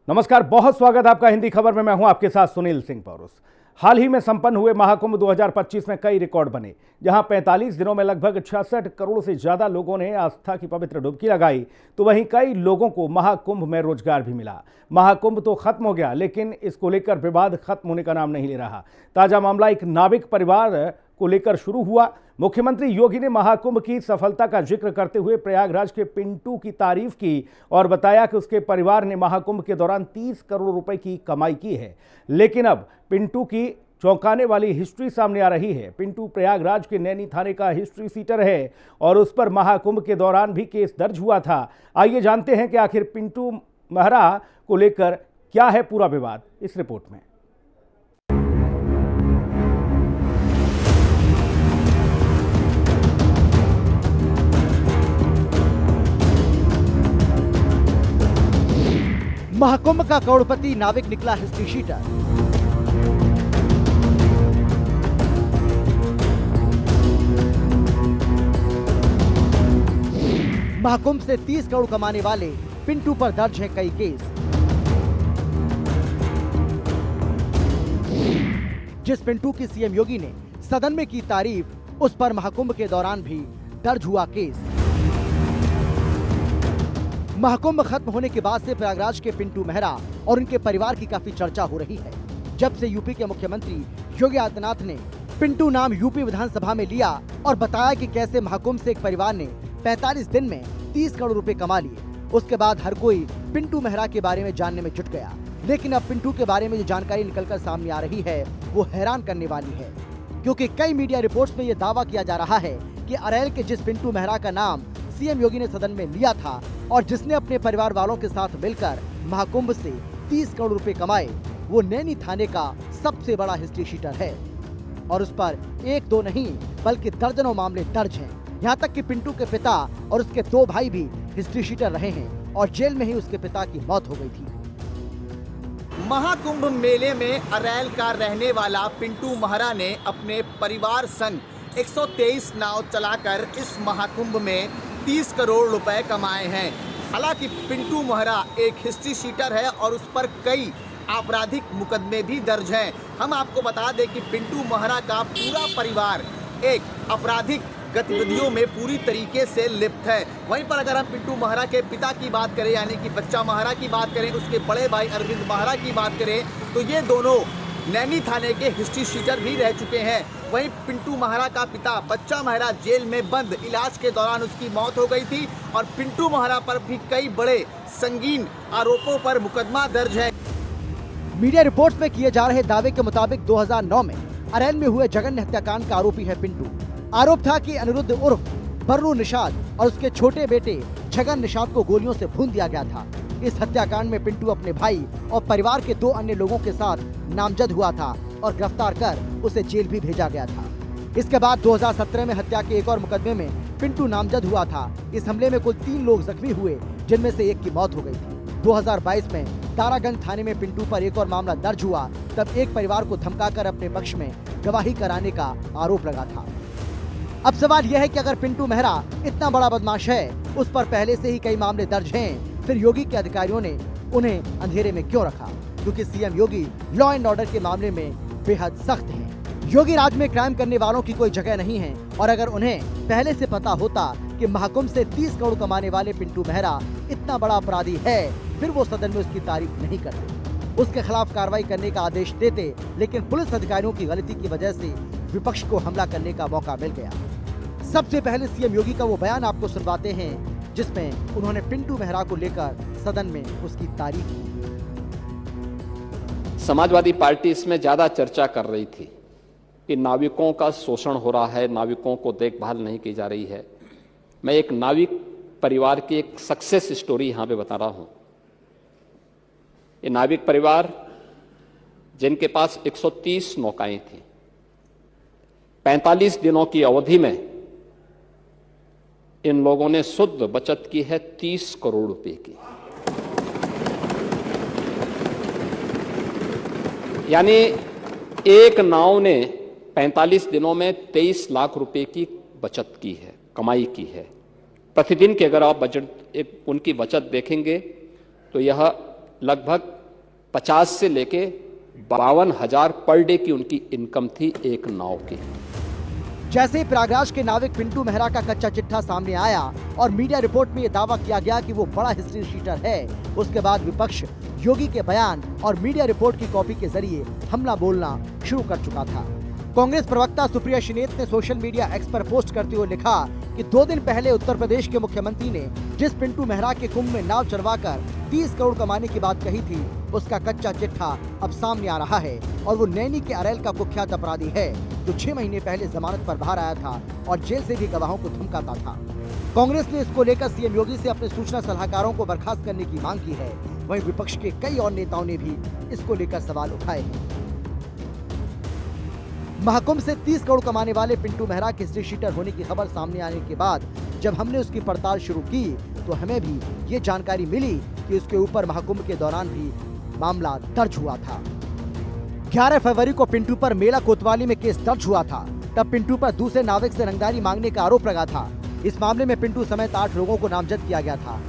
नमस्कार, बहुत स्वागत आपका हिंदी खबर में। मैं हूं आपके साथ सुनील सिंह पौरुष। हाल ही में संपन्न हुए महाकुंभ 2025 में कई रिकॉर्ड बने, जहां 45 दिनों में लगभग 66 करोड़ से ज्यादा लोगों ने आस्था की पवित्र डुबकी लगाई, तो वहीं कई लोगों को महाकुंभ में रोजगार भी मिला। महाकुंभ तो खत्म हो गया, लेकिन इसको लेकर विवाद खत्म होने का नाम नहीं ले रहा। ताजा मामला एक नाविक परिवार को लेकर शुरू हुआ। मुख्यमंत्री योगी ने महाकुंभ की सफलता का जिक्र करते हुए प्रयागराज के पिंटू की तारीफ की और बताया कि उसके परिवार ने महाकुंभ के दौरान 30 करोड़ रुपए की कमाई की है। लेकिन अब पिंटू की चौंकाने वाली हिस्ट्री सामने आ रही है। पिंटू प्रयागराज के नैनी थाने का हिस्ट्री सीटर है और उस पर महाकुंभ के दौरान भी केस दर्ज हुआ था। आइए जानते हैं कि आखिर पिंटू महरा को लेकर क्या है पूरा विवाद, इस रिपोर्ट में। महाकुंभ का करोड़पति नाविक निकला हिस्ट्री शीटर। महाकुंभ से 30 करोड़ कमाने वाले पिंटू पर दर्ज है कई केस। जिस पिंटू की सीएम योगी ने सदन में की तारीफ, उस पर महाकुंभ के दौरान भी दर्ज हुआ केस। महाकुंभ खत्म होने के बाद से प्रयागराज के पिंटू महरा और उनके परिवार की काफी चर्चा हो रही है। जब से यूपी के मुख्यमंत्री योगी आदित्यनाथ ने पिंटू नाम यूपी विधानसभा में लिया और बताया कि कैसे महाकुंभ से एक परिवार ने 45 दिन में 30 करोड़ रुपए कमा लिए, उसके बाद हर कोई पिंटू महरा के बारे में जानने में जुट गया। लेकिन अब पिंटू के बारे में जो जानकारी निकलकर सामने आ रही है वो हैरान करने वाली है, क्योंकि कई मीडिया रिपोर्ट्स में ये दावा किया जा रहा है कि अरैल के जिस पिंटू महरा का नाम सीएम योगी ने सदन में लिया था और जिसने अपने परिवार वालों के साथ मिलकर महाकुंभ से 30 करोड़ रुपए कमाए, वो नैनी थाने का सबसे बड़ा हिस्ट्री शीटर है। और उस पर एक दो नहीं बल्कि दर्जनों मामले दर्ज हैं। यहाँ तक कि पिंटू के पिता और उसके 2 भाई भी हिस्ट्री शीटर रहे हैं और जेल में ही उसके पिता की मौत हो गई थी। महाकुंभ मेले में अरैल का रहने वाला पिंटू महरा ने अपने परिवार संग 123 नाव चलाकर इस महाकुंभ में 30 करोड़ रुपए कमाए हैं। हालांकि पिंटू महरा एक हिस्ट्री शीटर है और उस पर कई आपराधिक मुकदमे भी दर्ज हैं। हम आपको बता दें कि पिंटू महरा का पूरा परिवार एक आपराधिक गतिविधियों में पूरी तरीके से लिप्त है। वहीं पर अगर हम पिंटू महरा के पिता की बात करें, यानी कि बच्चा महरा की बात करें, उसके बड़े भाई अरविंद महरा की बात करें, तो ये दोनों नैनी थाने के हिस्ट्री शीटर भी रह चुके हैं। वहीं पिंटू महरा का पिता बच्चा महरा जेल में बंद, इलाज के दौरान उसकी मौत हो गई थी और पिंटू महरा पर भी कई बड़े संगीन आरोपों पर मुकदमा दर्ज है। मीडिया रिपोर्ट्स में किए जा रहे दावे के मुताबिक 2009 में अरैल में हुए जघन्य हत्याकांड का आरोपी है पिंटू। आरोप था कि अनिरुद्ध उर्फ बर्रू निषाद और उसके छोटे बेटे छगन निषाद को गोलियों से भून दिया गया था। इस हत्याकांड में पिंटू अपने भाई और परिवार के 2 अन्य लोगों के साथ नामजद हुआ था और गिरफ्तार कर उसे जेल भी भेजा गया था। इसके बाद 2017 में हत्या के एक और मुकदमे में पिंटू नामजद हुआ था। इस हमले में कुल 3 लोग जख्मी हुए, जिनमें से एक की मौत हो गई थी। 2022 में तारागंज थाने में पिंटू पर एक और मामला दर्ज हुआ, तब एक परिवार को धमकाकर अपने पक्ष में गवाही कराने का आरोप लगा था। अब सवाल यह है कि अगर पिंटू महरा इतना बड़ा बदमाश है, उस पर पहले से ही कई मामले दर्ज हैं, फिर योगी के अधिकारियों ने उन्हें अंधेरे में क्यों रखा? क्योंकि CM Yogi law and order के मामले में बेहद सख्त हैं। योगी राज में क्राइम करने वालों की कोई जगह नहीं है और अगर उन्हें पहले से पता होता कि महाकुंभ से 30 करोड़ कमाने वाले पिंटू महरा इतना बड़ा अपराधी है, फिर वो सदन में उसकी तारीफ नहीं करते, उसके खिलाफ कार्रवाई करने का आदेश देते। लेकिन पुलिस अधिकारियों की गलती की वजह से विपक्ष को हमला करने का मौका मिल गया। सबसे पहले सीएम योगी का वो बयान आपको सुनवाते हैं जिसमें उन्होंने पिंटू महरा को लेकर सदन में उसकी तारीफ की। समाजवादी पार्टी इसमें ज्यादा चर्चा कर रही थी कि नाविकों का शोषण हो रहा है, नाविकों को देखभाल नहीं की जा रही है। मैं एक नाविक परिवार की एक सक्सेस स्टोरी यहां पे बता रहा हूं। ये नाविक परिवार जिनके पास 130 नौकाएं थी, 45 दिनों की अवधि में इन लोगों ने शुद्ध बचत की है 30 करोड़ रुपए की। यानी एक नाव ने 45 दिनों में 23 लाख रुपए की बचत की है, कमाई की है। प्रतिदिन की अगर आप बजट उनकी बचत देखेंगे तो यह लगभग 50 से लेके 52,000 पर डे की उनकी इनकम थी एक नाव की। जैसे ही प्रयागराज के नाविक पिंटू मेहरा का कच्चा चिट्ठा सामने आया और मीडिया रिपोर्ट में यह दावा किया गया कि वो बड़ा हिस्ट्री शीटर है, उसके बाद विपक्ष योगी के बयान और मीडिया रिपोर्ट की कॉपी के जरिए हमला बोलना शुरू कर चुका था। कांग्रेस प्रवक्ता सुप्रिया शिनेत ने सोशल मीडिया एक्स पर पोस्ट करते हुए लिखा कि 2 दिन पहले उत्तर प्रदेश के मुख्यमंत्री ने जिस पिंटू मेहरा के कुंभ में नाव चलवाकर 30 करोड़ कमाने की बात कही थी, उसका कच्चा चिट्ठा अब सामने आ रहा है और वो नैनी के अरेल का कुख्यात अपराधी है जो 6 महीने पहले जमानत पर बाहर आया था और जेल से भी गवाहों को धमकाता था। कांग्रेस ने इसको लेकर सीएम योगी से अपने सूचना सलाहकारों को बर्खास्त करने की मांग की है। वहीं विपक्ष के कई और नेताओं ने भी इसको लेकर सवाल उठाए। महाकुंभ से 30 करोड़ कमाने वाले पिंटू मेहरा के हिस्ट्री शीटर होने की खबर सामने आने के बाद जब हमने उसकी पड़ताल शुरू की तो हमें भी ये जानकारी मिली कि उसके ऊपर महाकुंभ के दौरान भी मामला दर्ज हुआ था। 11 फरवरी को पिंटू पर मेला कोतवाली में केस दर्ज हुआ था। तब पिंटू पर दूसरे नाविक से रंगदारी मांगने का आरोप लगा था। इस मामले में पिंटू समेत 8 लोगों को नामजद किया गया था।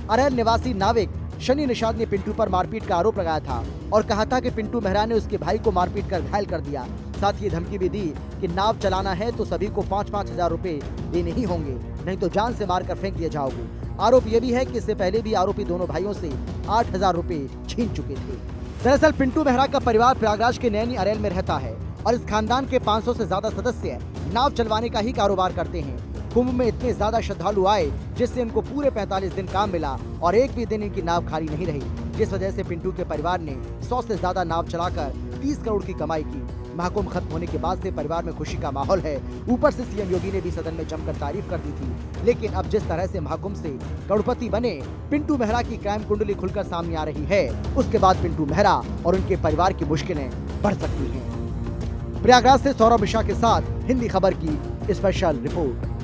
अरेल निवासी नाविक शनि निषाद ने पिंटू पर मारपीट का आरोप लगाया था और कहा था कि पिंटू मेहरा ने उसके भाई को मारपीट कर घायल कर दिया। साथ ही धमकी भी दी कि नाव चलाना है तो सभी को 5-5 हजार रुपए देने ही होंगे, नहीं तो जान से मारकर फेंक दिए जाओगे। आरोप ये भी है कि इससे पहले भी आरोपी दोनों भाइयों से 8,000 रुपए छीन चुके थे। दरअसल पिंटू मेहरा का परिवार प्रयागराज के नैनी अरेल में रहता है और इस खानदान के 500 से ज्यादा सदस्य नाव चलवाने का ही कारोबार करते हैं। कुंभ में इतने ज्यादा श्रद्धालु आए जिससे इनको पूरे 45 दिन काम मिला और एक भी दिन इनकी नाव खाली नहीं रही, जिस वजह से पिंटू के परिवार ने 100 से ज्यादा नाव चलाकर 30 करोड़ की कमाई की। महाकुंभ खत्म होने के बाद से परिवार में खुशी का माहौल है। ऊपर से सीएम योगी ने भी सदन में जमकर तारीफ कर दी थी। लेकिन अब जिस तरह से महाकुंभ से करोड़पति बने पिंटू मेहरा की क्राइम कुंडली खुलकर सामने आ रही है, उसके बाद पिंटू मेहरा और उनके परिवार की मुश्किलें बढ़ सकती हैं। प्रयागराज से सौरभ मिश्रा के साथ हिंदी खबर की स्पेशल रिपोर्ट।